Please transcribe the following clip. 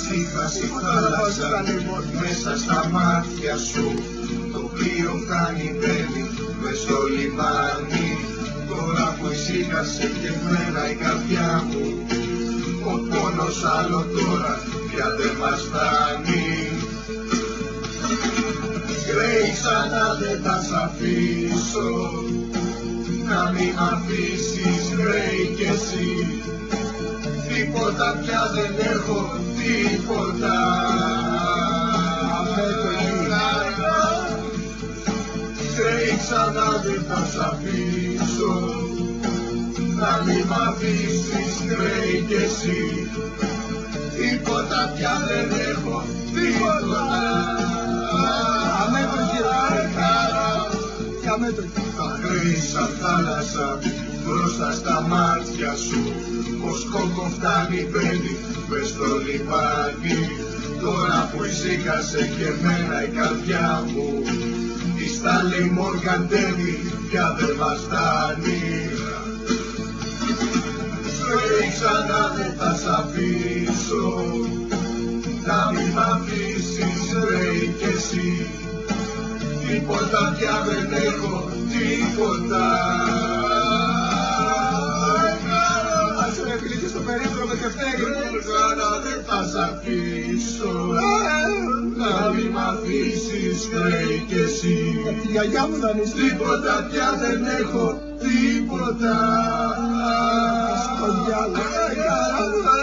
Σίχα στη θάλασσα, μέσα στα μάτια σου, το πλοίο φτάνει μπαίνει μες στο λιμάνι. Τώρα που ησύχασε και εμένα η καρδιά μου, ο πόνος άλλο τώρα πια δεν μας φτάνει. Γκρέι, ξανά δεν θα σ' αφήσω, να μην μ' αφήσεις, Γκρέι, κι εσύ. Τίποτα πια δεν έχω, τίποτα. Γκρέι, ξανά δεν θα σ' αφήσω, να μην μ' αφήσεις, Γκρέι, κι εσύ. Τίποτα πια δεν έχω, τίποτα. Τα Γκρέι σαν θάλασσα μπροστά στα μάτια σου, ο σκόκο φτάνει μπαίνει μες στο λιμάνι. Τώρα που ησύχασε και εμένα η καρδιά μου, η Στάνλεϊ μοργαντεύει, πια δεν μας φτάνει. Γκρέι, ξανά δεν θα σ' αφήσω, να μην μ' αφήσεις, Γκρέι, κι εσύ. Τίποτα πια δεν έχω, τίποτα. Ας με κλείσεις στο περίπτωμα και φταίει. Ξανά δεν θα σ' αφήσω, να μην μ' αφήσεις, Γκρέι, κι εσύ. Τη γιαγιά μου δανείς. Τίποτα πια δεν έχω, τίποτα. Στο διάλογο.